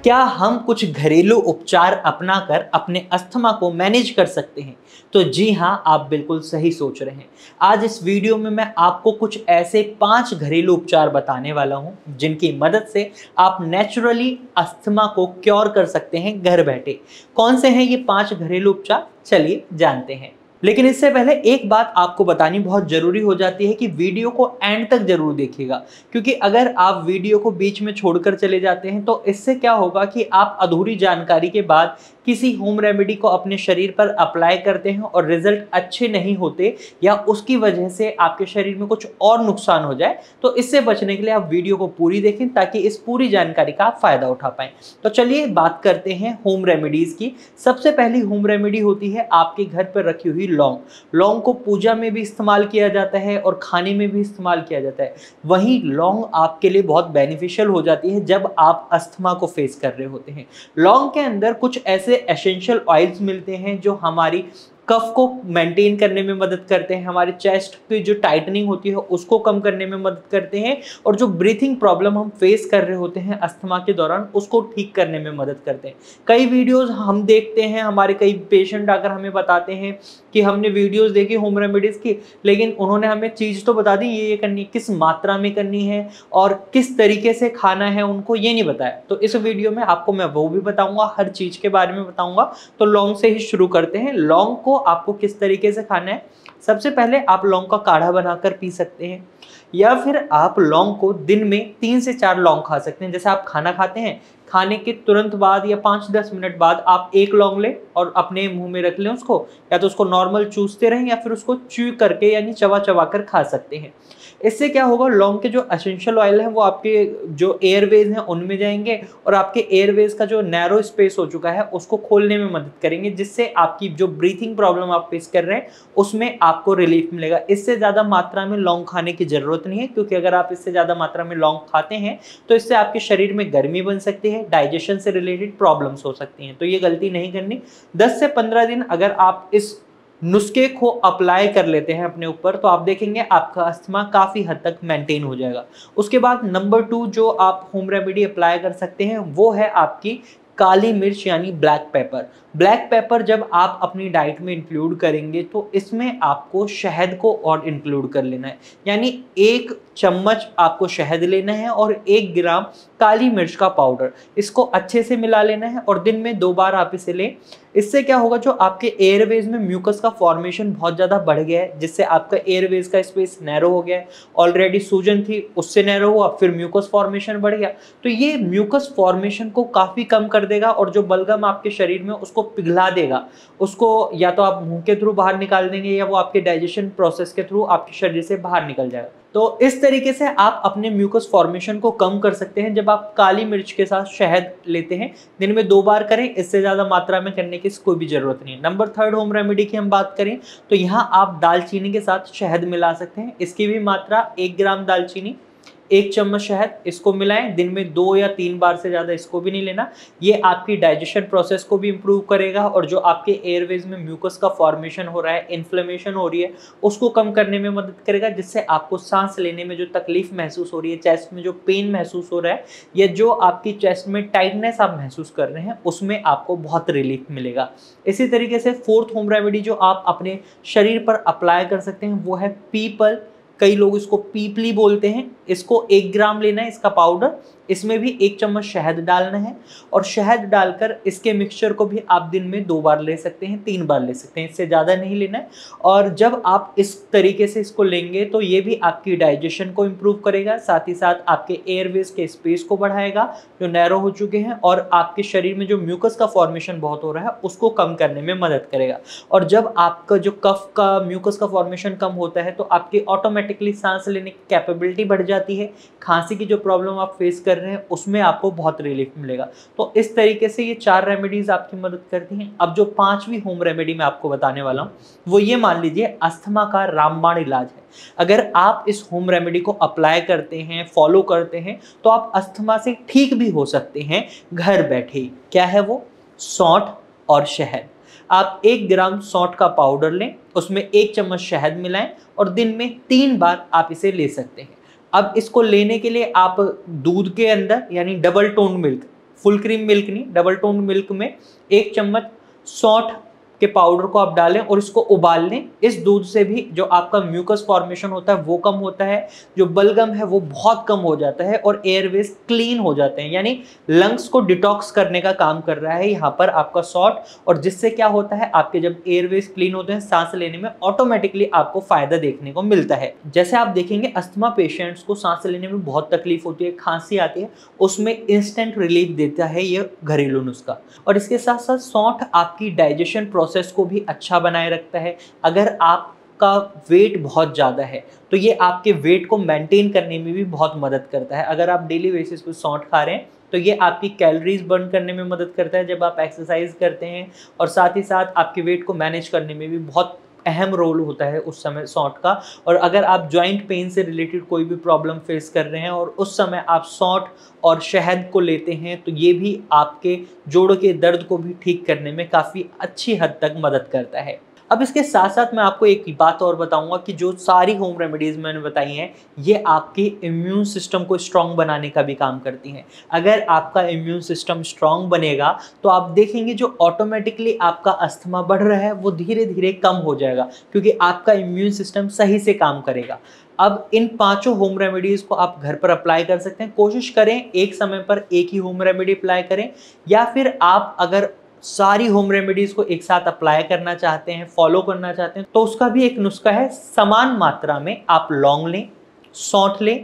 क्या हम कुछ घरेलू उपचार अपनाकर अपने अस्थमा को मैनेज कर सकते हैं? तो जी हाँ, आप बिल्कुल सही सोच रहे हैं। आज इस वीडियो में मैं आपको कुछ ऐसे 5 घरेलू उपचार बताने वाला हूँ, जिनकी मदद से आप नेचुरली अस्थमा को क्योर कर सकते हैं घर बैठे। कौन से हैं ये 5 घरेलू उपचार? चलिए जानते हैं। लेकिन इससे पहले एक बात आपको बतानी बहुत ज़रूरी हो जाती है कि वीडियो को एंड तक ज़रूर देखिएगा, क्योंकि अगर आप वीडियो को बीच में छोड़कर चले जाते हैं तो इससे क्या होगा कि आप अधूरी जानकारी के बाद किसी होम रेमेडी को अपने शरीर पर अप्लाई करते हैं और रिजल्ट अच्छे नहीं होते, या उसकी वजह से आपके शरीर में कुछ और नुकसान हो जाए। तो इससे बचने के लिए आप वीडियो को पूरी देखें ताकि इस पूरी जानकारी का आप फायदा उठा पाएं। तो चलिए बात करते हैं होम रेमेडीज की। सबसे पहली होम रेमेडी होती है आपके घर पर रखी हुई लौंग। लौंग को पूजा में भी इस्तेमाल किया जाता है और खाने में भी इस्तेमाल किया जाता है। वहीं लौंग आपके लिए बहुत बेनिफिशियल हो जाती है जब आप अस्थमा को फेस कर रहे होते हैं। लौंग के अंदर कुछ ऐसे एसेंशियल ऑयल्स मिलते हैं जो हमारी कफ को मेंटेन करने में मदद करते हैं, हमारे चेस्ट की जो टाइटनिंग होती है उसको कम करने में मदद करते हैं, और जो ब्रीथिंग प्रॉब्लम हम फेस कर रहे होते हैं अस्थमा के दौरान उसको ठीक करने में मदद करते हैं। कई वीडियोस हम देखते हैं, हमारे कई पेशेंट आकर हमें बताते हैं कि हमने वीडियोस देखी होम रेमेडीज की, लेकिन उन्होंने हमें चीज़ तो बता दी ये करनी है, किस मात्रा में करनी है और किस तरीके से खाना है उनको ये नहीं बताया। तो इस वीडियो में आपको मैं वो भी बताऊंगा, हर चीज़ के बारे में बताऊंगा। तो लौंग से ही शुरू करते हैं। लौंग को आपको किस तरीके से खाना है? सबसे पहले आप लौंग का काढ़ा बनाकर पी सकते हैं, या फिर आप लौंग को दिन में 3 से 4 लौंग खा सकते हैं। जैसे आप खाना खाते हैं, खाने के तुरंत बाद या 5-10 मिनट बाद आप एक लौंग लें और अपने मुंह में रख लें उसको, या तो उसको नॉर्मल चूसते रहें या फिर उसको च्यू करके यानी चबा चबा कर खा सकते हैं। इससे क्या होगा, लौंग के जो एसेंशियल ऑयल है वो आपके जो एयरवेज हैं उनमें जाएंगे और आपके एयरवेज का जो नैरो स्पेस हो चुका है उसको खोलने में मदद करेंगे, जिससे आपकी जो ब्रीथिंग प्रॉब्लम आप फेस कर रहे हैं उसमें आपको रिलीफ मिलेगा। इससे ज़्यादा मात्रा में लौंग खाने की ज़रूरत नहीं है, क्योंकि अगर आप इससे ज़्यादा मात्रा में लौंग खाते हैं तो इससे आपके शरीर में गर्मी बन सकती है, डाइजेशन से रिलेटेड प्रॉब्लम्स हो सकती हैं। तो ये गलती नहीं करनी। 10 से 15 दिन अगर आप इस नुस्खे को अप्लाई कर लेते हैं अपने ऊपर तो आप देखेंगे आपका अस्थमा काफ़ी हद तक मेंटेन हो जाएगा। उसके बाद नंबर 2 जो आप होम रेमेडी अप्लाई कर सकते हैं वो है आपकी काली मिर्च यानी ब्लैक पेपर। ब्लैक पेपर जब आप अपनी डाइट में इंक्लूड करेंगे तो इसमें आपको शहद को और इंक्लूड कर लेना है, यानी 1 चम्मच आपको शहद लेना है और 1 ग्राम काली मिर्च का पाउडर, इसको अच्छे से मिला लेना है और दिन में 2 बार आप इसे लें। इससे क्या होगा, जो आपके एयरवेज में म्यूकस का फॉर्मेशन बहुत ज़्यादा बढ़ गया है, जिससे आपका एयरवेज का स्पेस नैरो हो गया है। ऑलरेडी सूजन थी, उससे नैरो हुआ, फिर म्यूकस फॉर्मेशन बढ़ गया, तो ये म्यूकस फॉर्मेशन को काफ़ी कम कर देगा और जो बलगम आपके शरीर में उसको पिघला देगा। उसको या तो आप मुंह के थ्रू बाहर निकाल देंगे या वो आपके डाइजेशन प्रोसेस के थ्रू आपके शरीर से बाहर निकल जाएगा। तो इस तरीके से आप अपने म्यूकस फॉर्मेशन को कम कर सकते हैं जब आप काली मिर्च के साथ शहद लेते हैं। दिन में 2 बार करें, इससे ज़्यादा मात्रा में करने की कोई भी ज़रूरत नहीं है। नंबर 3 होम रेमेडी की हम बात करें तो यहाँ आप दालचीनी के साथ शहद मिला सकते हैं। इसकी भी मात्रा 1 ग्राम दालचीनी, 1 चम्मच शहद, इसको मिलाएं। दिन में 2 या 3 बार से ज़्यादा इसको भी नहीं लेना। ये आपकी डाइजेशन प्रोसेस को भी इम्प्रूव करेगा और जो आपके एयरवेज में म्यूकस का फॉर्मेशन हो रहा है, इन्फ्लेमेशन हो रही है, उसको कम करने में मदद करेगा, जिससे आपको सांस लेने में जो तकलीफ महसूस हो रही है, चेस्ट में जो पेन महसूस हो रहा है, या जो आपकी चेस्ट में टाइटनेस आप महसूस कर रहे हैं, उसमें आपको बहुत रिलीफ मिलेगा। इसी तरीके से 4th होम रेमेडी जो आप अपने शरीर पर अप्लाई कर सकते हैं वो है पीपल। कई लोग इसको पीपली बोलते हैं। इसको 1 ग्राम लेना है, इसका पाउडर, इसमें भी 1 चम्मच शहद डालना है और शहद डालकर इसके मिक्सचर को भी आप दिन में 2 बार ले सकते हैं, 3 बार ले सकते हैं, इससे ज़्यादा नहीं लेना है। और जब आप इस तरीके से इसको लेंगे तो ये भी आपकी डाइजेशन को इम्प्रूव करेगा, साथ ही साथ आपके एयरवेज के स्पेस को बढ़ाएगा जो नैरो हो चुके हैं, और आपके शरीर में जो म्यूकस का फॉर्मेशन बहुत हो रहा है उसको कम करने में मदद करेगा। और जब आपका जो कफ का म्यूकस का फॉर्मेशन कम होता है तो आपकी ऑटोमेटिकली सांस लेने की कैपेबिलिटी बढ़ जाती है। खांसी की जो प्रॉब्लम आप फेस कर रहे हैं उसमें आपको बहुत रिलीफ मिलेगा। तो इस तरीके से ये 4 रेमेडीज आपकी मदद करती हैं। अब जो 5वीं होम रेमेडी मैं आपको बताने वाला हूँ वो ये मान लीजिए अस्थमा का रामबाण इलाज है। अगर आप इस होम रेमेडी को अप्लाई करते हैं, फॉलो करते हैं, तो आप अस्थमा से ठीक भी हो सकते हैं घर बैठे ही। क्या है वो? सौंठ और शहद। आप 1 ग्राम सौंठ का पाउडर लें, उसमें 1 चम्मच शहद मिलाएं और दिन में 3 बार आप इसे ले सकते हैं। अब इसको लेने के लिए आप दूध के अंदर यानी double tone milk, full cream milk नहीं, डबल टोन मिल्क में 1 चम्मच सौंठ के पाउडर को आप डालें और इसको उबाल लें। इस दूध से भी जो आपका म्यूकस फॉर्मेशन होता है वो कम होता है, जो बलगम है वो बहुत कम हो जाता है और एयरवेज क्लीन हो जाते हैं, यानी लंग्स को डिटॉक्स करने का काम कर रहा है यहाँ पर आपका सॉल्ट। और जिससे क्या होता है, आपके जब एयरवेज क्लीन होते हैं, सांस लेने में ऑटोमेटिकली आपको फायदा देखने को मिलता है। जैसे आप देखेंगे अस्थमा पेशेंट्स को सांस लेने में बहुत तकलीफ होती है, खांसी आती है, उसमें इंस्टेंट रिलीफ देता है ये घरेलू नुस्खा। और इसके साथ साथ सौंठ आपकी डाइजेशन प्रोसेस को भी अच्छा बनाए रखता है। अगर आपका वेट बहुत ज़्यादा है तो ये आपके वेट को मेंटेन करने में भी बहुत मदद करता है। अगर आप डेली बेसिस पे सौंठ खा रहे हैं तो ये आपकी कैलोरीज बर्न करने में मदद करता है जब आप एक्सरसाइज करते हैं, और साथ ही साथ आपके वेट को मैनेज करने में भी बहुत अहम रोल होता है उस समय सौंठ का। और अगर आप जॉइंट पेन से रिलेटेड कोई भी प्रॉब्लम फेस कर रहे हैं और उस समय आप सौंठ और शहद को लेते हैं तो ये भी आपके जोड़ों के दर्द को भी ठीक करने में काफ़ी अच्छी हद तक मदद करता है। अब इसके साथ साथ मैं आपको एक बात और बताऊंगा कि जो सारी होम रेमेडीज़ मैंने बताई हैं ये आपके इम्यून सिस्टम को स्ट्रॉन्ग बनाने का भी काम करती हैं। अगर आपका इम्यून सिस्टम स्ट्रॉन्ग बनेगा तो आप देखेंगे जो ऑटोमेटिकली आपका अस्थमा बढ़ रहा है वो धीरे धीरे कम हो जाएगा, क्योंकि आपका इम्यून सिस्टम सही से काम करेगा। अब इन 5 होम रेमेडीज़ को आप घर पर अप्लाई कर सकते हैं। कोशिश करें एक समय पर एक ही होम रेमेडी अप्लाई करें, या फिर आप अगर सारी होम रेमेडीज को एक साथ अप्लाई करना चाहते हैं, फॉलो करना चाहते हैं, तो उसका भी एक नुस्खा है। समान मात्रा में आप लौंग लें, सौंठ लें,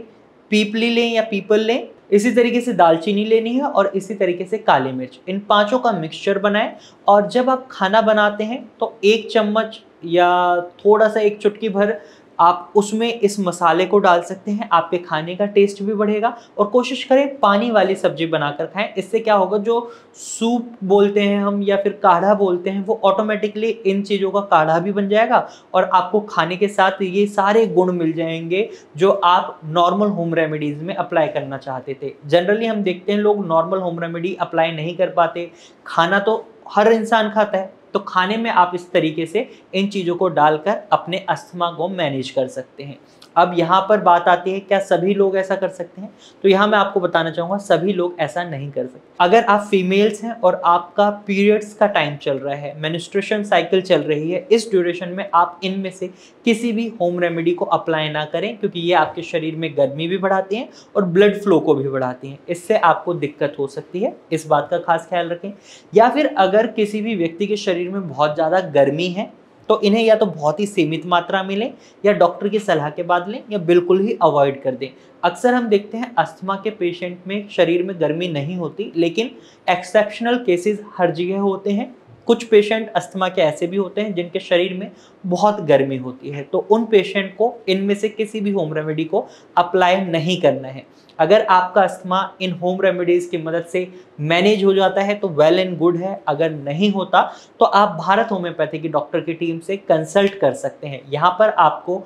पीपली लें या पीपल लें, इसी तरीके से दालचीनी लेनी है और इसी तरीके से काली मिर्च, इन 5 का मिक्सचर बनाएं। और जब आप खाना बनाते हैं तो 1 चम्मच या थोड़ा सा 1 चुटकी भर आप उसमें इस मसाले को डाल सकते हैं, आपके खाने का टेस्ट भी बढ़ेगा। और कोशिश करें पानी वाली सब्जी बनाकर खाएं। इससे क्या होगा, जो सूप बोलते हैं हम या फिर काढ़ा बोलते हैं, वो ऑटोमेटिकली इन चीज़ों का काढ़ा भी बन जाएगा और आपको खाने के साथ ये सारे गुण मिल जाएंगे जो आप नॉर्मल होम रेमेडीज़ में अप्लाई करना चाहते थे। जनरली हम देखते हैं लोग नॉर्मल होम रेमेडी अप्लाई नहीं कर पाते। खाना तो हर इंसान खाता है, तो खाने में आप इस तरीके से इन चीज़ों को डालकर अपने अस्थमा को मैनेज कर सकते हैं। अब यहाँ पर बात आती है क्या सभी लोग ऐसा कर सकते हैं, तो यहाँ मैं आपको बताना चाहूँगा सभी लोग ऐसा नहीं कर सकते। अगर आप फीमेल्स हैं और आपका पीरियड्स का टाइम चल रहा है, मेंस्ट्रुएशन साइकिल चल रही है, इस ड्यूरेशन में आप इनमें से किसी भी होम रेमेडी को अप्लाई ना करें, क्योंकि ये आपके शरीर में गर्मी भी बढ़ाती हैं और ब्लड फ्लो को भी बढ़ाती हैं। इससे आपको दिक्कत हो सकती है, इस बात का खास ख्याल रखें। या फिर अगर किसी भी व्यक्ति के शरीर में बहुत ज़्यादा गर्मी है तो इन्हें या तो बहुत ही सीमित मात्रा में लें या डॉक्टर की सलाह के बाद लें या बिल्कुल ही अवॉइड कर दें। अक्सर हम देखते हैं अस्थमा के पेशेंट में शरीर में गर्मी नहीं होती, लेकिन एक्सेप्शनल केसेस हर जगह होते हैं। कुछ पेशेंट अस्थमा के ऐसे भी होते हैं जिनके शरीर में बहुत गर्मी होती है, तो उन पेशेंट को इनमें से किसी भी होम रेमेडी को अप्लाई नहीं करना है। अगर आपका अस्थमा इन होम रेमेडीज़ की मदद से मैनेज हो जाता है तो वेल एंड गुड है, अगर नहीं होता तो आप भारत होम्योपैथी की डॉक्टर की टीम से कंसल्ट कर सकते हैं। यहाँ पर आपको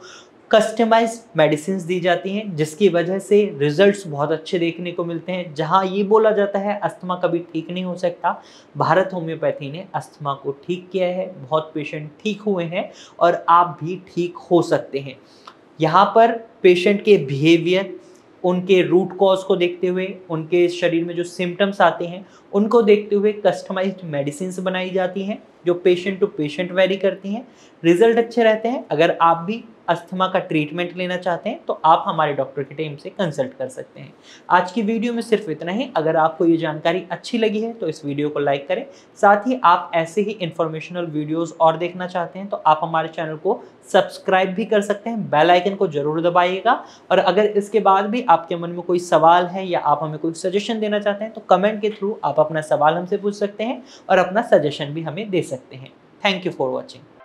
कस्टमाइज्ड मेडिसिन दी जाती हैं जिसकी वजह से रिजल्ट्स बहुत अच्छे देखने को मिलते हैं। जहाँ ये बोला जाता है अस्थमा कभी ठीक नहीं हो सकता, भारत होम्योपैथी ने अस्थमा को ठीक किया है, बहुत पेशेंट ठीक हुए हैं और आप भी ठीक हो सकते हैं। यहाँ पर पेशेंट के बिहेवियर, उनके रूट कॉज को देखते हुए, उनके शरीर में जो सिम्टम्स आते हैं उनको देखते हुए कस्टमाइज्ड मेडिसिन बनाई जाती हैं जो पेशेंट टू पेशेंट वेरी करती हैं। रिजल्ट अच्छे रहते हैं। अगर आप भी अस्थमा का ट्रीटमेंट लेना चाहते हैं तो आप हमारे डॉक्टर की टीम से कंसल्ट कर सकते हैं। आज की वीडियो में सिर्फ इतना ही। अगर आपको ये जानकारी अच्छी लगी है तो इस वीडियो को लाइक करें। साथ ही आप ऐसे ही इंफॉर्मेशनल वीडियोस और देखना चाहते हैं तो आप हमारे चैनल को सब्सक्राइब भी कर सकते हैं, बेल आइकन को जरूर दबाइएगा। और अगर इसके बाद भी आपके मन में कोई सवाल है या आप हमें कोई सजेशन देना चाहते हैं तो कमेंट के थ्रू आप अपना सवाल हमसे पूछ सकते हैं और अपना सजेशन भी हमें दे सकते हैं। Thank you for watching.